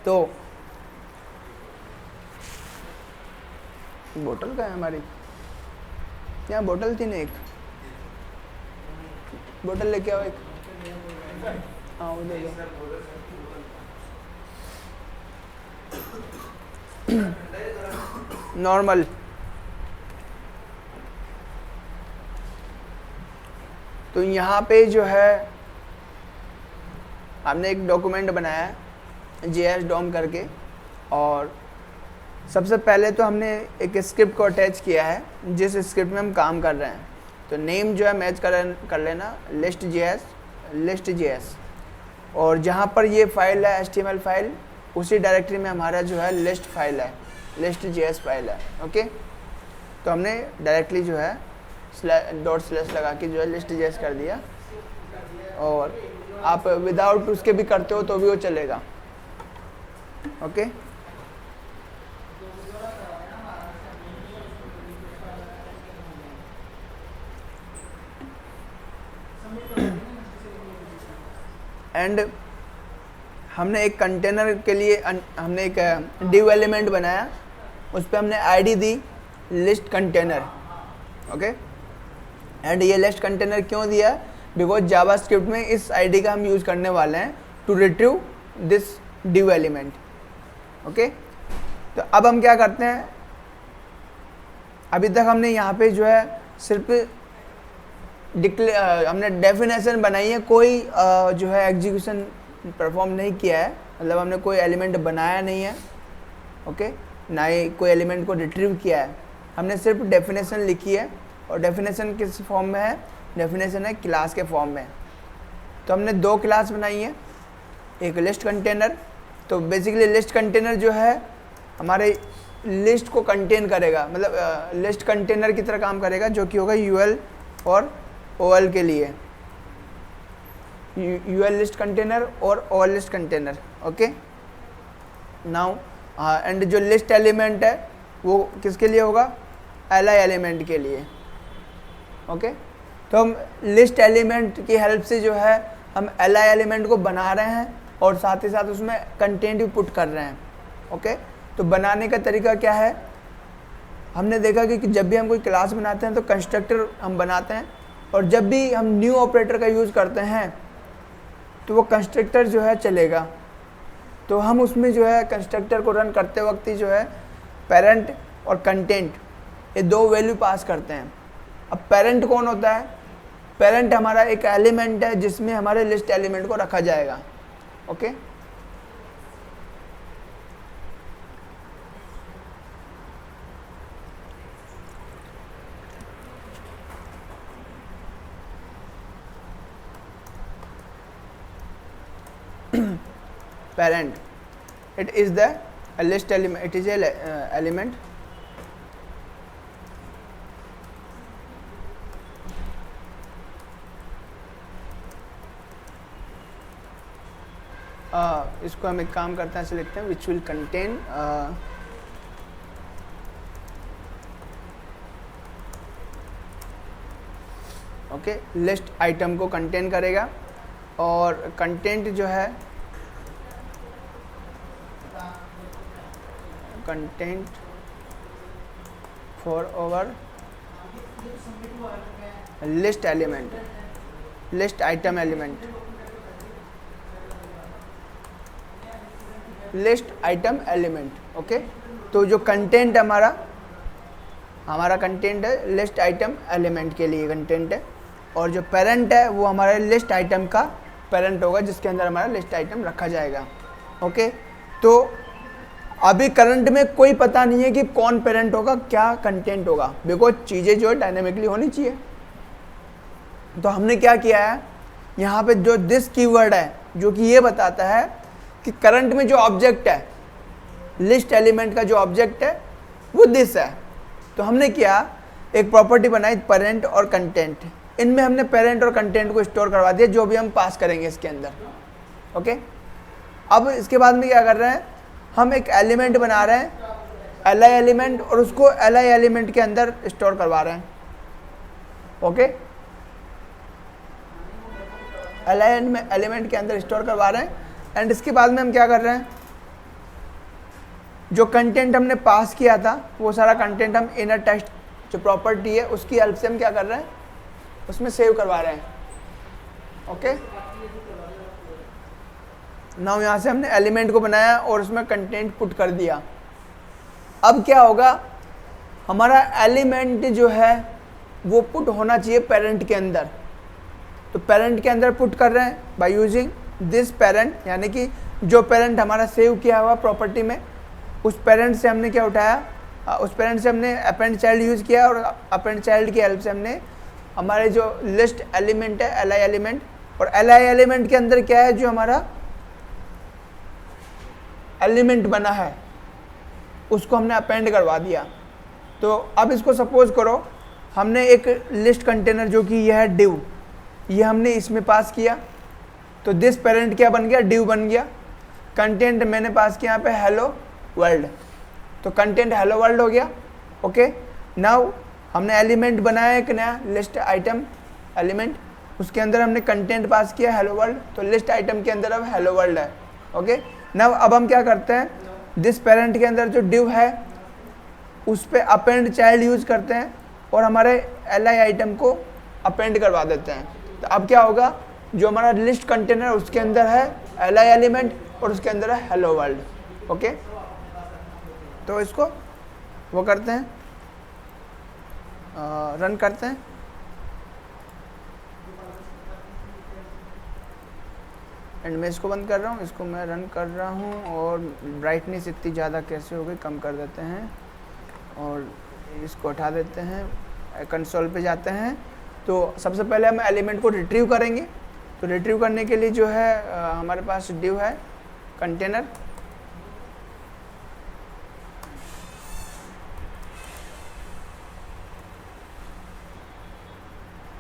तो बोतल का है हमारी, यहाँ बोतल थी ना, एक बोतल लेके आओ एक, हाँ वो दे दो। नॉर्मल। तो यहाँ पे जो है हमने एक डॉक्यूमेंट बनाया है JS DOM करके, और सबसे पहले तो हमने एक स्क्रिप्ट को अटैच किया है जिस स्क्रिप्ट में हम काम कर रहे हैं। तो नेम जो है मैच कर लेना list.js, और जहाँ पर ये फाइल है HTML फाइल, उसी डायरेक्टरी में हमारा जो है लिस्ट फाइल है, list.js फाइल है। ओके, तो हमने डायरेक्टली जो है ./ लगा के जो है list.js कर दिया, और आप विदाउट उसके भी करते हो तो भी वो चलेगा। ओके, एंड हमने एक कंटेनर के लिए हमने एक div एलिमेंट बनाया, उस पर हमने ID the list container. Okay, and ये लिस्ट कंटेनर क्यों दिया? बिकॉज जावास्क्रिप्ट में इस ID का हम यूज़ करने वाले हैं to retrieve this div element. Okay, तो अब हम क्या करते हैं, अभी तक हमने यहाँ पे जो है सिर्फ हमने डेफिनेशन बनाई है, कोई जो है एग्जीक्यूशन परफॉर्म नहीं किया है, मतलब हमने कोई एलिमेंट बनाया नहीं है। ओके, ना ही कोई एलिमेंट को रिट्रीव किया है, हमने सिर्फ डेफिनेशन लिखी है। और डेफिनेशन किस फॉर्म में है? डेफिनेशन है क्लास के फॉर्म में। तो हमने दो क्लास बनाई है, एक लिस्ट कंटेनर। तो बेसिकली लिस्ट कंटेनर जो है हमारे लिस्ट को कंटेन करेगा, मतलब लिस्ट कंटेनर की तरह काम करेगा, जो कि होगा UL और OL के लिए, UL लिस्ट कंटेनर और OL list container. Okay, now and जो लिस्ट एलिमेंट है वो किसके लिए होगा? LI एलिमेंट के लिए। ओके, तो हम लिस्ट एलिमेंट की हेल्प से जो है हम LI एलिमेंट को बना रहे हैं और साथ ही साथ उसमें कंटेंट भी पुट कर रहे हैं। ओके, तो बनाने का तरीका क्या है? हमने देखा कि जब भी हम कोई क्लास बनाते हैं तो कंस्ट्रक्टर हम बनाते हैं, और जब भी हम न्यू ऑपरेटर का यूज़ करते हैं तो वो कंस्ट्रक्टर जो है चलेगा। तो हम उसमें जो है कंस्ट्रक्टर को रन करते वक्त ही जो है पेरेंट और कंटेंट, ये दो वैल्यू पास करते हैं। अब पेरेंट कौन होता है? पेरेंट हमारा एक एलिमेंट है जिसमें हमारे लिस्ट एलिमेंट को रखा जाएगा। Okay, parent, it is the list element, it is a element इसको हम एक काम करते हैं, ऐसे लिखते हैं which will contain okay, list item को कंटेन करेगा, और कंटेंट जो है content for over list element, list item element, list item element. Okay, तो जो कंटेंट हमारा कंटेंट है लिस्ट आइटम एलिमेंट के लिए कंटेंट है, और जो पेरेंट है वो हमारे लिस्ट आइटम का पेरेंट होगा जिसके अंदर हमारा लिस्ट आइटम रखा जाएगा। ओके, तो अभी करंट में कोई पता नहीं है कि कौन पेरेंट होगा, क्या कंटेंट होगा, बिकॉज चीज़ें जो है डायनेमिकली होनी चाहिए। तो हमने क्या किया है, यहाँ पे जो दिस कीवर्ड है जो कि ये बताता है कि करंट में जो ऑब्जेक्ट है, लिस्ट एलिमेंट का जो ऑब्जेक्ट है वो दिस है। तो हमने क्या, एक प्रॉपर्टी बनाई पेरेंट और कंटेंट, इनमें हमने पेरेंट और कंटेंट को स्टोर करवा दिया, जो भी हम पास करेंगे इसके अंदर। ओके, अब इसके बाद में क्या कर रहे हैं, हम एक एलिमेंट बना रहे हैं LI एलिमेंट, और उसको LI एलिमेंट के अंदर स्टोर करवा रहे हैं। ओके, LI एलिमेंट के अंदर स्टोर करवा रहे हैं, एंड इसके बाद में हम क्या कर रहे हैं, जो कंटेंट हमने पास किया था वो सारा कंटेंट हम इनर टेक्स्ट जो प्रॉपर्टी है उसकी हेल्प से हम क्या कर रहे हैं, उसमें सेव करवा रहे हैं। ओके, नाउ यहाँ से हमने एलिमेंट को बनाया और उसमें कंटेंट पुट कर दिया। अब क्या होगा, हमारा एलिमेंट जो है वो पुट होना चाहिए पेरेंट के अंदर। तो पेरेंट के अंदर पुट कर रहे हैं बाय यूजिंग दिस पेरेंट, यानी कि जो पेरेंट हमारा सेव किया हुआ प्रॉपर्टी में, उस पेरेंट से हमने क्या उठाया, उस पेरेंट से हमने अपेंड चाइल्ड यूज़ किया और अपेंड चाइल्ड की हेल्प से हमने हमारे जो लिस्ट एलिमेंट है li एलिमेंट, और li एलिमेंट के अंदर क्या है, जो हमारा एलिमेंट बना है उसको हमने अपेंड करवा दिया। तो अब इसको सपोज करो हमने एक लिस्ट कंटेनर जो कि यह है डिव, ये हमने इसमें पास किया, तो दिस पेरेंट क्या बन गया, डिव बन गया। कंटेंट मैंने पास किया यहाँ पे हेलो वर्ल्ड, तो कंटेंट हेलो वर्ल्ड हो गया। ओके, नाउ हमने एलिमेंट बनाया एक नया लिस्ट आइटम एलिमेंट, उसके अंदर हमने कंटेंट पास किया हेलो वर्ल्ड, तो लिस्ट आइटम के अंदर अब हेलो वर्ल्ड है। ओके, नाउ अब हम क्या करते हैं, दिस पेरेंट के अंदर जो डिव है उस पर अपेंड चाइल्ड यूज करते हैं और हमारे li आइटम को अपेंड करवा देते हैं। तो अब क्या होगा, जो हमारा लिस्ट कंटेनर उसके अंदर है li एलिमेंट और उसके अंदर है हेलो वर्ल्ड। ओके, तो इसको वो करते हैं, रन करते हैं। एंड मैं इसको बंद कर रहा हूँ, इसको मैं रन कर रहा हूँ, और ब्राइटनेस इतनी ज़्यादा कैसे हो गई, कम कर देते हैं और इसको हटा देते हैं। कंसोल पे जाते हैं, तो सबसे पहले हम एलिमेंट को रिट्रीव करेंगे। तो रिट्रीव करने के लिए जो है हमारे पास डिव है कंटेनर,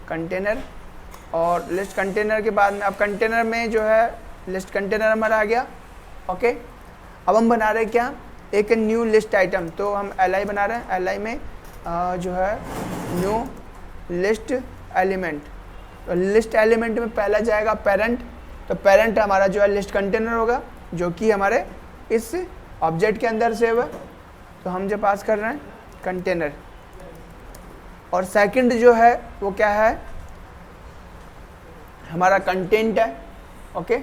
कंटेनर और लिस्ट कंटेनर के बाद में अब कंटेनर में जो है लिस्ट कंटेनर हमारा आ गया। ओके, अब हम बना रहे हैं क्या, एक न्यू लिस्ट आइटम, तो हम li बना रहे हैं। li में जो है न्यू लिस्ट एलिमेंट, तो लिस्ट एलिमेंट में पहला जाएगा पेरेंट, तो पेरेंट हमारा जो है लिस्ट कंटेनर होगा जो कि हमारे इस ऑब्जेक्ट के अंदर सेव है, तो हम जो पास कर रहे हैं कंटेनर। और सेकंड जो है वो क्या है, हमारा कंटेंट है। ओके,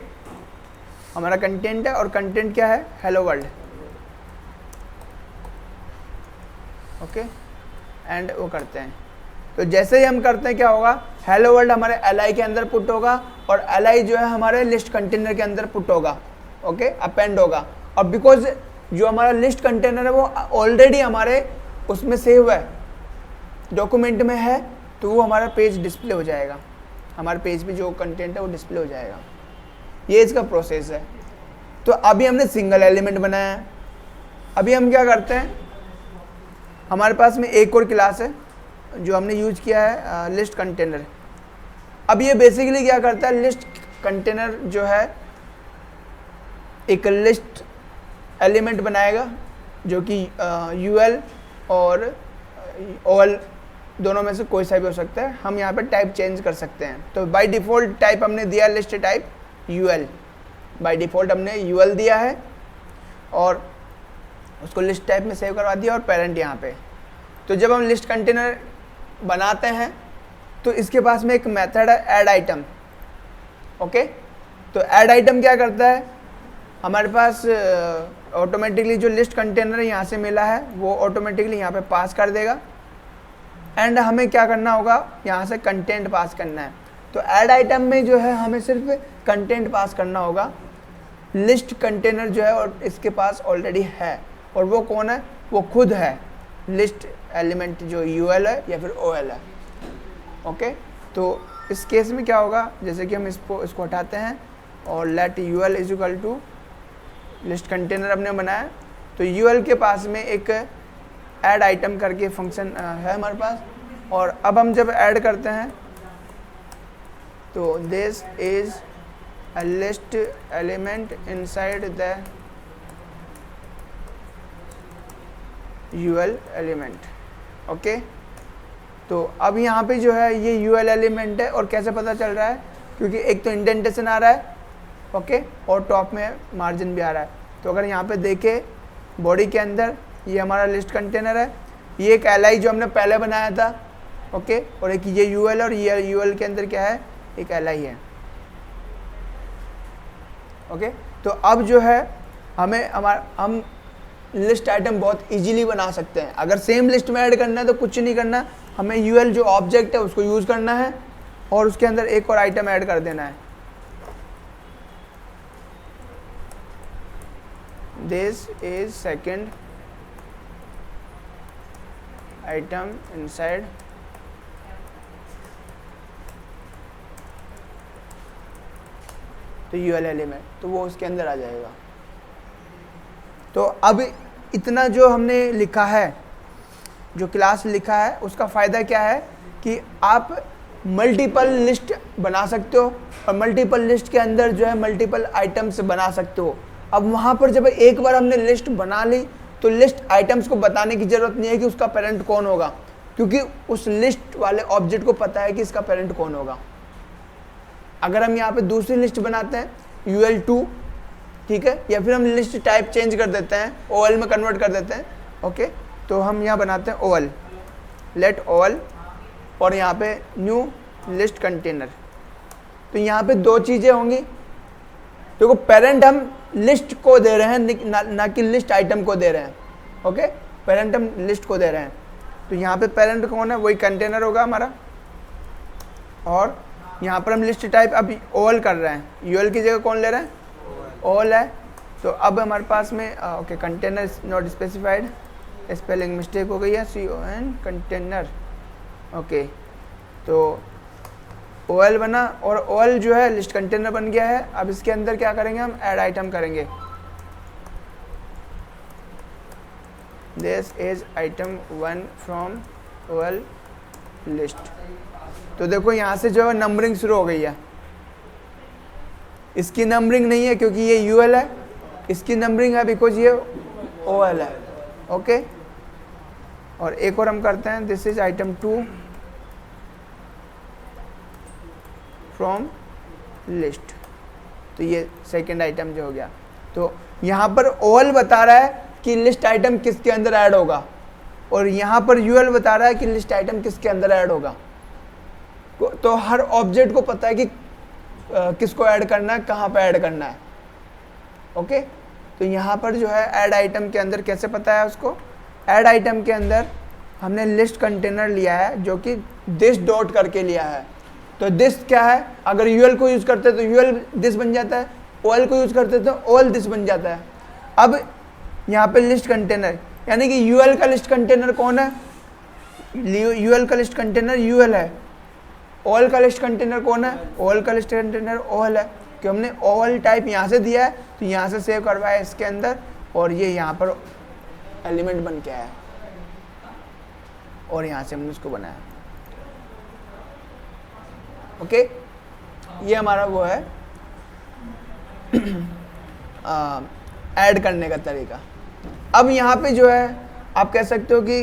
हमारा कंटेंट है और कंटेंट क्या है, हेलो वर्ल्ड। ओके, एंड वो करते हैं, तो जैसे ही हम करते हैं क्या होगा, हेलो वर्ल्ड हमारे li के अंदर पुट होगा और li जो है हमारे लिस्ट कंटेनर के अंदर पुट होगा। ओके, अपेंड होगा, और बिकॉज जो हमारा लिस्ट कंटेनर है वो ऑलरेडी हमारे उसमें सेव है, डॉक्यूमेंट में है, तो वो हमारा पेज डिस्प्ले हो जाएगा, हमारे पेज पे जो कंटेंट है वो डिस्प्ले हो जाएगा। ये इसका प्रोसेस है। तो अभी हमने सिंगल एलिमेंट बनाया है। अभी हम क्या करते हैं, हमारे पास में एक और क्लास है जो हमने यूज किया है लिस्ट कंटेनर। अब ये बेसिकली क्या करता है, लिस्ट कंटेनर जो है एक लिस्ट एलिमेंट बनाएगा जो कि यूएल और ओएल दोनों में से कोई सा भी हो सकता है। हम यहाँ पे टाइप चेंज कर सकते हैं। तो बाय डिफ़ॉल्ट टाइप हमने दिया list type UL, by default हमने यूएल दिया है और उसको लिस्ट टाइप में सेव करवा दिया और पेरेंट यहाँ पे। तो जब हम लिस्ट कंटेनर बनाते हैं तो इसके पास में एक मेथड है ऐड आइटम। ओके, तो ऐड आइटम क्या करता है, हमारे पास ऑटोमेटिकली जो लिस्ट कंटेनर यहाँ से मिला है वो ऑटोमेटिकली यहाँ पे पास कर देगा। एंड हमें क्या करना होगा, यहाँ से कंटेंट पास करना है। तो ऐड आइटम में जो है हमें सिर्फ कंटेंट पास करना होगा। लिस्ट कंटेनर जो है और इसके पास ऑलरेडी है, और वो कौन है, वो खुद है लिस्ट एलिमेंट जो यूएल है या फिर ओएल है। ओके, तो इस केस में क्या होगा, जैसे कि हम इसको हटाते हैं और let UL is equal to list container हमने बनाया, तो यूएल के पास में एक ऐड आइटम करके फंक्शन है हमारे पास। और अब हम जब ऐड करते हैं तो this is a list element inside the UL element. Okay, तो अब यहाँ पे जो है ये यूएल एलिमेंट है। और कैसे पता चल रहा है, क्योंकि एक तो इंडेंटेशन आ रहा है, ओके, और टॉप में मार्जिन भी आ रहा है। तो अगर यहाँ पे देखें बॉडी के अंदर ये हमारा लिस्ट कंटेनर है, ये एक li जो हमने पहले बनाया था, ओके, और एक ये ul, और ये ul के अंदर क्या है, एक li है, ओके। तो अब जो है हम लिस्ट आइटम बहुत इजीली बना सकते हैं। अगर सेम लिस्ट में ऐड करना है तो कुछ नहीं करना, हमें ul जो ऑब्जेक्ट है उसको यूज़ करना है और उसके अंदर एक और आइटम ऐड कर देना है। This is second item inside तो यूएल एलिमेंट, तो वो उसके अंदर आ जाएगा। तो अब इतना जो हमने लिखा है, जो क्लास लिखा है, उसका फ़ायदा क्या है कि आप मल्टीपल लिस्ट बना सकते हो और मल्टीपल लिस्ट के अंदर जो है मल्टीपल आइटम्स बना सकते हो। अब वहाँ पर जब एक बार हमने लिस्ट बना ली तो लिस्ट आइटम्स को बताने की ज़रूरत नहीं है कि उसका पेरेंट कौन होगा, क्योंकि उस लिस्ट वाले ऑब्जेक्ट को पता है कि इसका पेरेंट कौन होगा। अगर हम यहाँ पे दूसरी लिस्ट बनाते हैं ul2, ठीक है, या फिर हम लिस्ट टाइप चेंज कर देते हैं, ol में कन्वर्ट कर देते हैं, ओके, तो हम यहाँ बनाते हैं ol, लेट ol, और यहाँ पे न्यू लिस्ट कंटेनर। तो यहाँ पे दो चीज़ें होंगी, देखो पेरेंट हम लिस्ट को दे रहे हैं ना कि लिस्ट आइटम को दे रहे हैं, ओके, पेरेंट हम लिस्ट को दे रहे हैं। तो यहाँ पे पेरेंट कौन है, वही कंटेनर होगा हमारा, और यहाँ पर हम लिस्ट टाइप अब ol कर रहे हैं, ul की जगह कौन ले रहे हैं, ol है। तो अब हमारे पास में okay, container not specified, spelling mistake हो गई है, con कंटेनर, ओके। तो ol बना और ol जो है लिस्ट कंटेनर बन गया है। अब इसके अंदर क्या करेंगे, हम ऐड आइटम करेंगे, this is item 1 from ol list. तो देखो यहाँ से जो है नंबरिंग शुरू हो गई है, इसकी नंबरिंग नहीं है क्योंकि ये ul है, इसकी नंबरिंग है बिकॉज ये ol है, ओके। और एक और हम करते हैं, this is item 2 from list, तो ये सेकंड आइटम जो हो गया। तो यहाँ पर ol बता रहा है कि लिस्ट आइटम किसके अंदर ऐड होगा, और यहाँ पर ul बता रहा है कि लिस्ट आइटम किसके अंदर ऐड होगा। तो हर ऑब्जेक्ट को पता है कि किसको ऐड करना है, कहाँ पे ऐड करना है, ओके। तो यहाँ पर जो है ऐड आइटम के अंदर कैसे पता है उसको, ऐड आइटम के अंदर हमने लिस्ट कंटेनर लिया है जो कि दिस डॉट करके लिया है। तो दिस क्या है, अगर ul को यूज़ करते हैं तो ul दिस बन जाता है, ol को यूज़ करते हैं तो ol दिस बन जाता है। अब यहाँ पे लिस्ट कंटेनर, यानी कि ul का लिस्ट कंटेनर कौन है, ul का लिस्ट कंटेनर ul है, ol का लिस्ट कंटेनर कौन है, ol का लिस्ट कंटेनर ol है, कि हमने ol टाइप यहाँ से दिया है तो यहाँ से सेव करवाया इसके अंदर, और ये यहाँ पर एलिमेंट बन के आया और यहाँ से हमने उसको बनाया, ओके। ये हमारा वो है ऐड करने का तरीका। अब यहाँ पे जो है आप कह सकते हो कि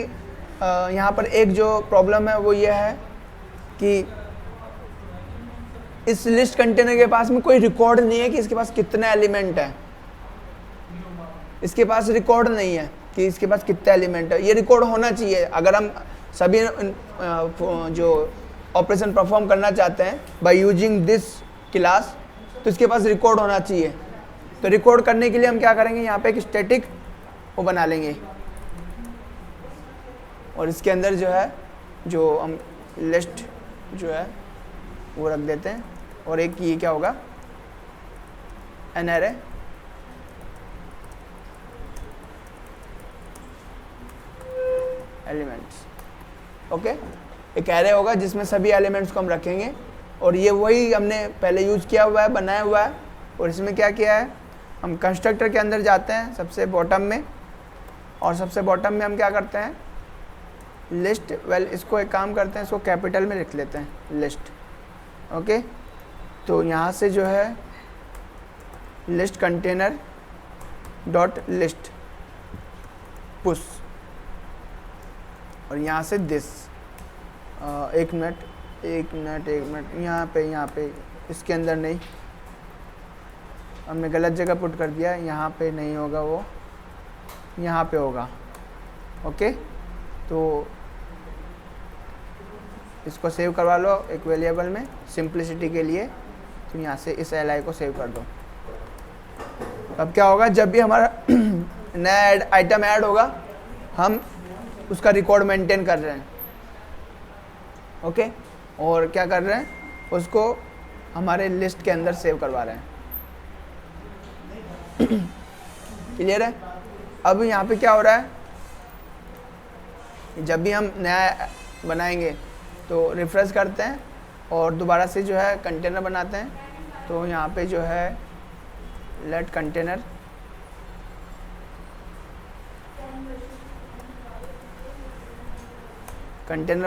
यहाँ पर एक जो प्रॉब्लम है वो ये है कि इस लिस्ट कंटेनर के पास में कोई रिकॉर्ड नहीं है कि इसके पास कितने एलिमेंट हैं, इसके पास रिकॉर्ड नहीं है कि इसके पास कितने एलिमेंट है। ये रिकॉर्ड होना चाहिए, अगर हम सभी जो ऑपरेशन परफॉर्म करना चाहते हैं बाय यूजिंग दिस क्लास, तो इसके पास रिकॉर्ड होना चाहिए। तो रिकॉर्ड करने के लिए हम क्या करेंगे, यहाँ पे एक स्टैटिक वो बना लेंगे और इसके अंदर जो है जो हम लिस्ट जो है वो रख देते हैं, और एक ये क्या होगा, एन एरे एलिमेंट्स, ओके। एक एरे होगा जिसमें सभी एलिमेंट्स को हम रखेंगे, और ये वही हमने पहले यूज़ किया हुआ है, बनाया हुआ है। और इसमें क्या किया है, हम कंस्ट्रक्टर के अंदर जाते हैं सबसे बॉटम में, और सबसे बॉटम में हम क्या करते हैं, लिस्ट, वेल इसको एक काम करते हैं, इसको कैपिटल में लिख लेते हैं, लिस्ट, ओके। तो यहाँ से जो है list container dot list push, और यहाँ से दिस, एक मिनट यहाँ पे इसके अंदर नहीं, हमने गलत जगह पुट कर दिया, यहाँ पे नहीं होगा वो, यहाँ पे होगा। ओके, तो इसको सेव करवा लो एक वेरिएबल में सिंप्लिसिटी के लिए। तो यहाँ से इस li को सेव कर दो। अब क्या होगा, जब भी हमारा नया आइटम ऐड होगा हम उसका रिकॉर्ड मेंटेन कर रहे हैं। ओके, और क्या कर रहे हैं, उसको हमारे लिस्ट के अंदर सेव करवा रहे हैं। क्लियर है? अब यहाँ पे क्या हो रहा है, जब भी हम नया बनाएंगे तो रिफ्रेश करते हैं और दोबारा से जो है कंटेनर बनाते हैं। तो यहाँ पे जो है लेट कंटेनर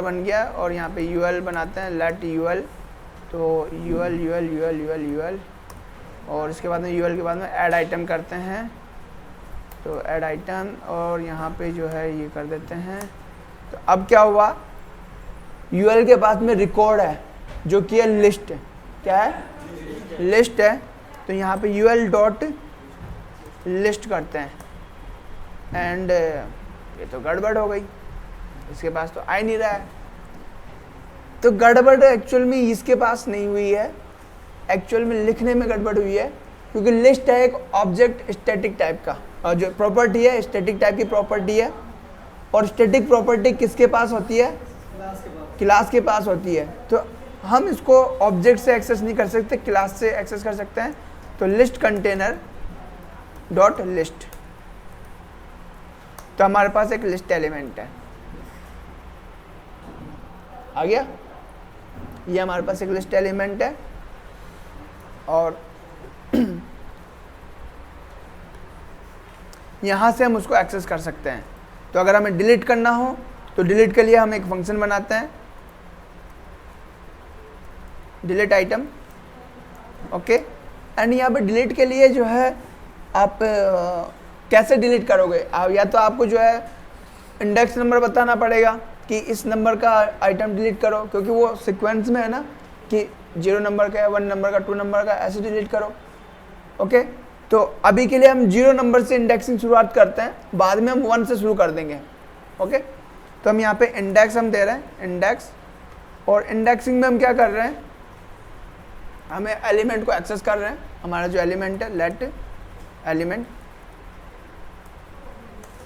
बन गया और यहाँ पे यूएल बनाते हैं, लेट यूएल। तो यूएल और इसके बाद में यूएल के बाद में ऐड आइटम करते हैं। तो ऐड आइटम और यहाँ पे जो है ये कर देते हैं। तो अब क्या हुआ, यूएल के बाद में रिकॉर्ड है जो कि है लिस्ट। क्या है? लिस्ट है। तो यहाँ पे यूएल डॉट लिस्ट करते हैं एंड ये तो गड़बड़ हो गई, इसके पास तो आ ही नहीं रहा है। तो गड़बड़ एक्चुअल में इसके पास नहीं हुई है, एक्चुअल में लिखने में गड़बड़ हुई है, क्योंकि लिस्ट है एक ऑब्जेक्ट स्टैटिक टाइप का, और जो प्रॉपर्टी है स्टैटिक टाइप की प्रॉपर्टी है। और स्टैटिक प्रॉपर्टी किसके पास होती है? क्लास के पास होती है। तो हम इसको ऑब्जेक्ट से एक्सेस नहीं कर सकते, क्लास से एक्सेस कर सकते हैं। तो लिस्ट कंटेनर डॉट लिस्ट, तो हमारे पास एक लिस्ट एलिमेंट है, आ गया। ये हमारे पास एक लिस्ट एलिमेंट है और यहाँ से हम उसको एक्सेस कर सकते हैं। तो अगर हमें डिलीट करना हो तो डिलीट के लिए हम एक फंक्शन बनाते हैं, डिलीट आइटम। ओके, एंड यहाँ पे डिलीट के लिए जो है आप कैसे डिलीट करोगे, या तो आपको जो है इंडेक्स नंबर बताना पड़ेगा कि इस नंबर का आइटम डिलीट करो, क्योंकि वो सीक्वेंस में है ना कि 0 नंबर का है, 1 नंबर का, 2 नंबर का, ऐसे डिलीट करो। ओके, तो अभी के लिए हम 0 नंबर से इंडेक्सिंग शुरुआत करते हैं, बाद में हम 1 से शुरू कर देंगे। ओके, तो हम यहाँ पे इंडेक्स हम दे रहे हैं, इंडेक्स। और इंडेक्सिंग में हम क्या कर रहे हैं, हमें एलिमेंट को एक्सेस कर रहे हैं। हमारा जो एलिमेंट है let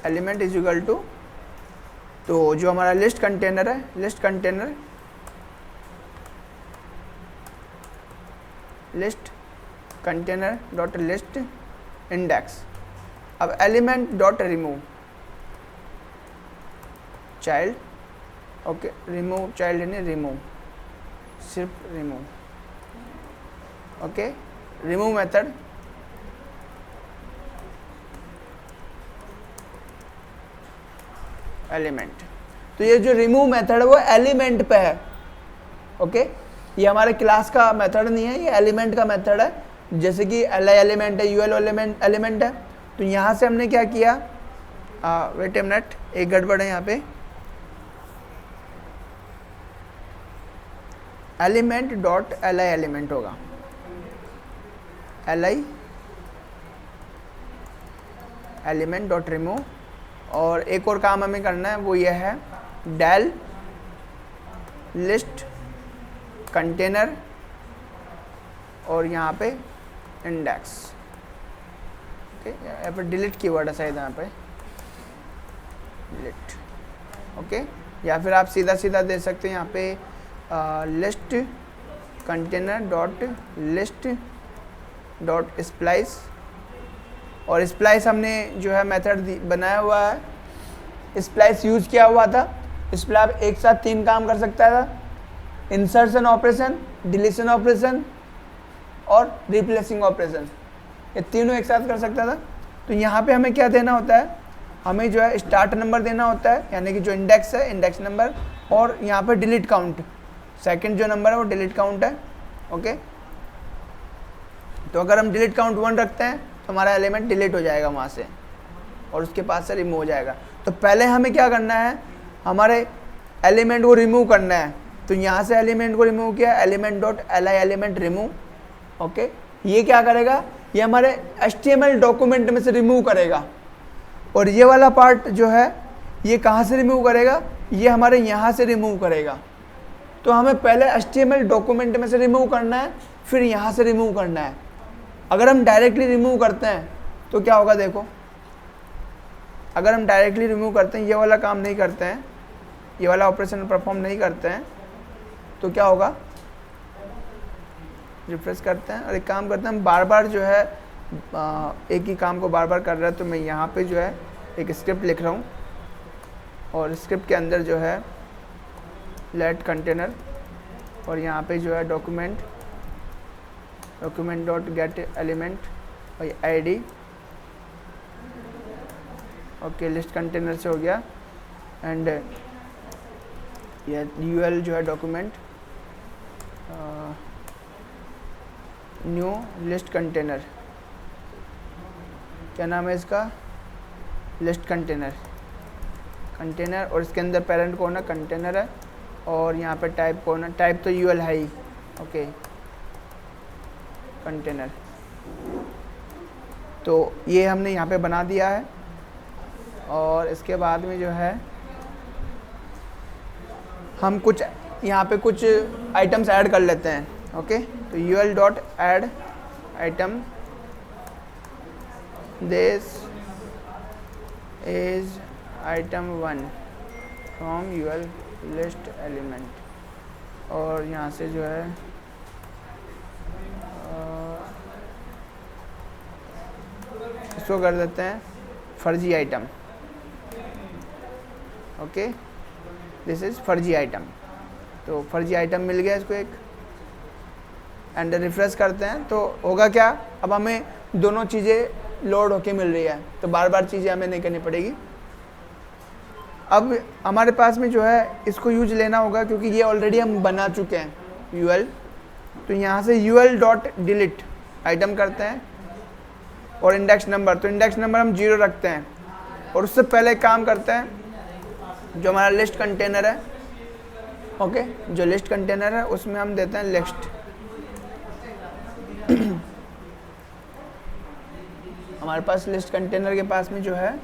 element is equal to, तो जो हमारा लिस्ट कंटेनर है, list container dot list index. अब element dot remove child. Okay, remove child नहीं, रिमूव, सिर्फ remove. Okay, remove method element. तो ये जो रिमूव मेथड है वो एलिमेंट पे है। ओके, ये हमारे क्लास का मेथड नहीं है, ये एलिमेंट का मेथड है। जैसे कि li एलिमेंट है, ul एलिमेंट है। तो यहाँ से हमने क्या किया, वेट ए मिनट, एक गड़बड़ है यहाँ पे। एलिमेंट डॉट li एलिमेंट होगा, li एलिमेंट डॉट रिमूव। और एक और काम हमें करना है, वो ये है डेल लिस्ट कंटेनर और यहाँ पे इंडेक्स। ओके, यहाँ पे डिलीट कीवर्ड है शायद, यहाँ पे डिलीट। ओके, या फिर आप सीधा सीधा दे सकते हैं यहाँ पे list container dot list dot splice. और स्प्लाइस हमने जो है मेथड बनाया हुआ है, स्प्लाइस यूज किया हुआ था। स्प्लाइस एक साथ 3 काम कर सकता था, इंसर्शन ऑपरेशन, डिलीशन ऑपरेशन और रिप्लेसिंग ऑपरेशन, ये तीनों एक साथ कर सकता था। तो यहाँ पे हमें क्या देना होता है, हमें जो है स्टार्ट नंबर देना होता है, यानी कि जो इंडेक्स है इंडेक्स नंबर, और यहाँ पे डिलीट काउंट, सेकंड जो नंबर है वो डिलीट काउंट है। ओके, तो अगर हम डिलीट काउंट 1 रखते हैं तो हमारा एलिमेंट डिलीट हो जाएगा वहाँ से और उसके पास से रिमूव हो जाएगा। तो पहले हमें क्या करना है, हमारे एलिमेंट को रिमूव करना है। तो यहाँ से एलिमेंट को रिमूव किया, element dot li element remove. Okay, ये क्या करेगा, ये हमारे HTML डॉक्यूमेंट में से रिमूव करेगा। और ये वाला पार्ट जो है ये कहाँ से रिमूव करेगा, ये हमारे यहाँ से रिमूव करेगा। तो हमें पहले HTML डॉक्यूमेंट में से रिमूव करना है, फिर यहाँ से रिमूव करना है। अगर हम डायरेक्टली रिमूव करते हैं तो क्या होगा, देखो अगर हम डायरेक्टली रिमूव करते हैं, ये वाला काम नहीं करते हैं, ये वाला ऑपरेशन परफॉर्म नहीं करते हैं, तो क्या होगा, रिफ्रेश करते हैं और एक काम करते हैं, हम बार बार जो है एक ही काम को बार बार कर रहे हैं। तो मैं यहाँ पे जो है एक स्क्रिप्ट लिख रहा हूँ और स्क्रिप्ट के अंदर जो है लेट कंटेनर और यहाँ पे जो है डॉक्यूमेंट डॉट गेट एलिमेंट और ID। ओके, लिस्ट कंटेनर से हो गया। एंड ये UL जो है डॉक्यूमेंट न्यू लिस्ट कंटेनर, क्या नाम है इसका, लिस्ट कंटेनर और इसके अंदर पेरेंट कौन है, कंटेनर है। और यहाँ पे टाइप कौन है, टाइप तो UL है ही। Okay, container. तो ये हमने यहाँ पे बना दिया है। और इसके बाद में जो है हम कुछ यहाँ पे कुछ आइटम्स ऐड कर लेते हैं। ओके, तो UL dot add item, this is item 1 from UL list element. और यहाँ से जो है इसको कर देते हैं फर्जी आइटम। ओके, दिस इज फर्जी आइटम। तो फर्जी आइटम मिल गया इसको एक, एंड रिफ्रेश करते हैं तो होगा क्या, अब हमें दोनों चीज़ें लोड होके मिल रही है, तो बार बार चीज़ें हमें नहीं करनी पड़ेगी। अब हमारे पास में जो है इसको यूज लेना होगा क्योंकि ये ऑलरेडी हम बना चुके हैं UL। तो यहाँ से UL डॉट डिलीट आइटम करते हैं और इंडेक्स नंबर, तो इंडेक्स नंबर हम 0 रखते हैं। और उससे पहले काम करते हैं, जो हमारा लिस्ट कंटेनर है, ओके, जो लिस्ट कंटेनर है उसमें हम देते हैं लिस्ट। हमारे पास लिस्ट कंटेनर के पास में जो है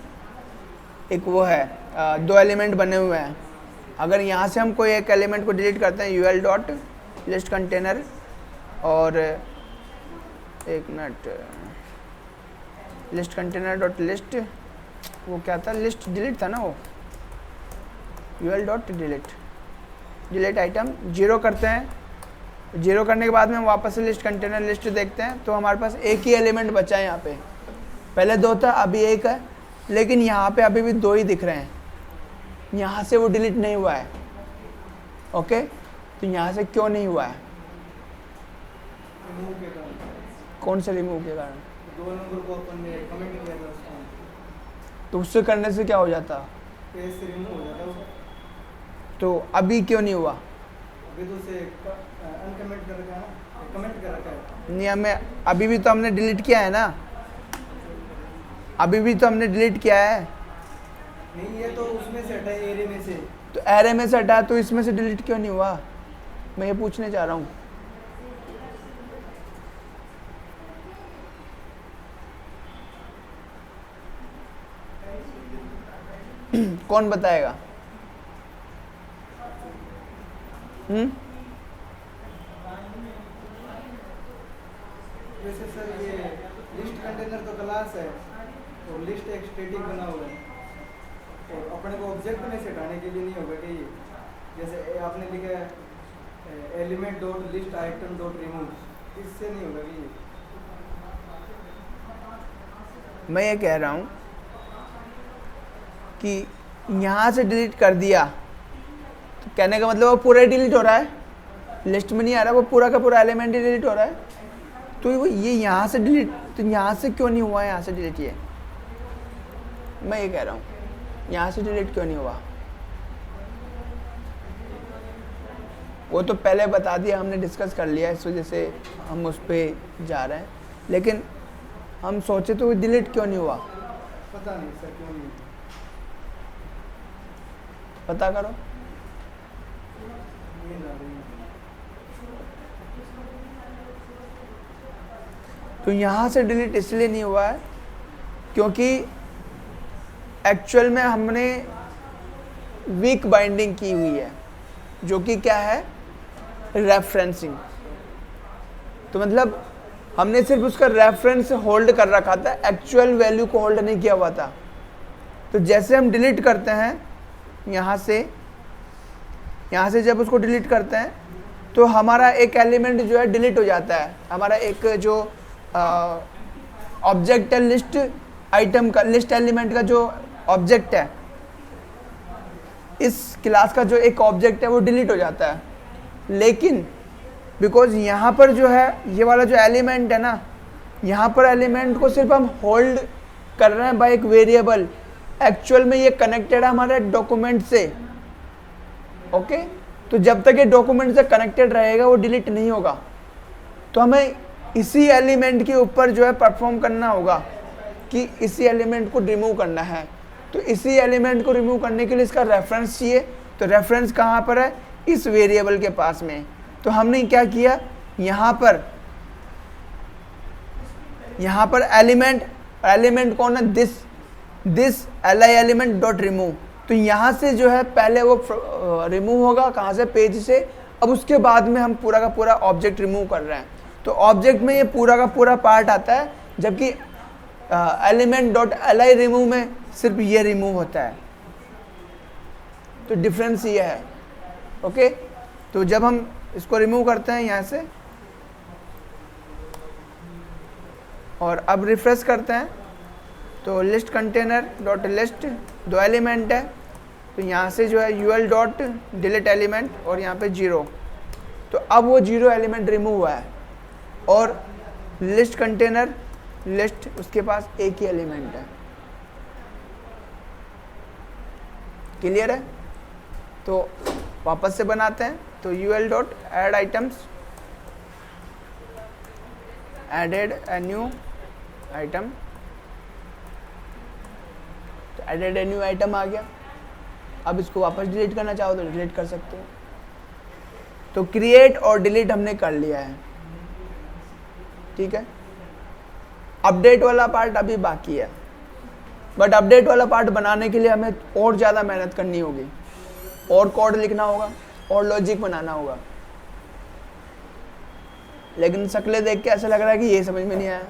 एक वो है, 2 एलिमेंट बने हुए हैं। अगर यहाँ से हम कोई एक एलिमेंट को डिलीट करते हैं UL डॉट लिस्ट कंटेनर, और एक minute, list container dot list, वो क्या था, लिस्ट डिलीट था ना वो, UL डॉट डिलीट आइटम 0 करते हैं। 0 करने के बाद में हम वापस से लिस्ट कंटेनर लिस्ट देखते हैं तो हमारे पास एक ही एलिमेंट बचा है। यहाँ पे पहले 2 था, अभी 1 है, लेकिन यहाँ पे अभी भी 2 ही दिख रहे हैं, यहाँ से वो डिलीट नहीं हुआ है। ओके, तो यहाँ से क्यों नहीं हुआ है, कौन से रिमूव के कारण, 2 नंबर को अपन ने कमेंट किया था उसको, तो उससे करने से क्या हो जाता, पेज से रिमूव हो जाता उसको। तो अभी क्यों नहीं हुआ, अभी तो उसे अनकमेंट कर रखा है ना, कमेंट कर रखा है। नहीं, हमें अभी भी तो हमने डिलीट किया है ना, अभी भी तो हमने डिलीट किया है। नहीं, ये तो उसमें से हटा है, एरे में से। तो एरे में से हटा, तो इसमें से डिलीट क्यों नहीं हुआ, मैं ये पूछने चाह रहा हूँ। कौन बताएगा? वैसे सर ये लिस्ट कंटेनर तो क्लास है और लिस्ट एक स्टैटिक बना हुआ है, और अपने को ऑब्जेक्ट में से हटाने के लिए नहीं होगा कि जैसे आपने लिखा है element dot list item dot remove, इससे नहीं होगा कि मैं ये कह रहा हूँ कि यहाँ से डिलीट कर दिया, तो कहने का मतलब वो पूरा डिलीट हो रहा है, लिस्ट में नहीं आ रहा, वो पूरा का पूरा एलिमेंट ही डिलीट हो रहा है। तो वो ये यहाँ से डिलीट, तो यहाँ से क्यों नहीं हुआ, यहाँ से डिलीट, ये मैं ये कह रहा हूँ, यहाँ से डिलीट क्यों नहीं हुआ। वो तो पहले बता दिया, हमने डिस्कस कर लिया, इस वजह से हम उस पर जा रहे हैं, लेकिन हम सोचे तो वो डिलीट क्यों नहीं हुआ, पता नहीं सर क्यों नहीं, पता करो। नींद आ रही है। तो यहाँ से डिलीट इसलिए नहीं हुआ है क्योंकि एक्चुअल में हमने वीक बाइंडिंग की हुई है, जो कि क्या है, रेफरेंसिंग। तो मतलब हमने सिर्फ उसका रेफरेंस होल्ड कर रखा था, एक्चुअल वैल्यू को होल्ड नहीं किया हुआ था। तो जैसे हम डिलीट करते हैं यहाँ से जब उसको डिलीट करते हैं तो हमारा एक एलिमेंट जो है डिलीट हो जाता है। हमारा एक जो ऑब्जेक्ट है लिस्ट आइटम का, लिस्ट एलिमेंट का जो ऑब्जेक्ट है, इस क्लास का जो एक ऑब्जेक्ट है वो डिलीट हो जाता है। लेकिन बिकॉज यहाँ पर जो है ये वाला जो एलिमेंट है ना, यहाँ पर एलिमेंट को सिर्फ हम होल्ड कर रहे हैं बाय एक वेरिएबल। एक्चुअल में ये कनेक्टेड है हमारे डॉक्यूमेंट से। ओके, तो जब तक ये डॉक्यूमेंट से कनेक्टेड रहेगा वो डिलीट नहीं होगा। तो हमें इसी एलिमेंट के ऊपर जो है परफॉर्म करना होगा कि इसी एलिमेंट को रिमूव करना है। तो इसी एलिमेंट को रिमूव करने के लिए इसका रेफरेंस चाहिए। तो रेफरेंस कहाँ पर है, इस वेरिएबल के पास में। तो हमने क्या किया, यहाँ पर एलिमेंट कौन है, this li element dot remove. तो यहाँ से जो है पहले वो रिमूव होगा, कहाँ से, पेज से। अब उसके बाद में हम पूरा का पूरा ऑब्जेक्ट रिमूव कर रहे हैं। तो ऑब्जेक्ट में ये पूरा का पूरा पार्ट आता है, जबकि एलिमेंट डॉट li रिमूव में सिर्फ ये रिमूव होता है। तो डिफरेंस ये है। ओके, तो जब हम इसको रिमूव करते हैं यहाँ से और अब रिफ्रेश करते हैं, तो list container dot list 2 element है। तो यहाँ से जो है ul डॉट डिलीट एलिमेंट और यहाँ पे 0। तो अब वो 0 एलिमेंट रिमूव हुआ है और लिस्ट कंटेनर लिस्ट उसके पास एक ही एलिमेंट है। क्लियर है? तो वापस से बनाते हैं। तो ul dot add items, added a new item. तो एडेड ए न्यू आइटम आ गया। अब इसको वापस डिलीट करना चाहो तो डिलीट कर सकते हो। तो क्रिएट और डिलीट हमने कर लिया है। ठीक है, अपडेट वाला पार्ट अभी बाकी है, बट अपडेट वाला पार्ट बनाने के लिए हमें और ज़्यादा मेहनत करनी होगी, और कोड लिखना होगा और लॉजिक बनाना होगा। लेकिन शक्लें देख के ऐसा लग रहा है कि ये समझ में नहीं आया।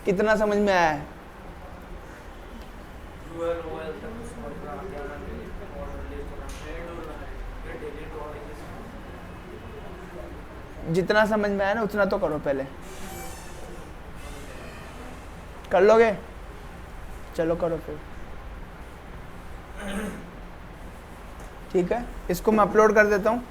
कितना समझ में आया है? जितना समझ में आया ना उतना तो करो, पहले कर लोगे? चलो करो फिर। ठीक है, इसको मैं अपलोड कर देता हूँ।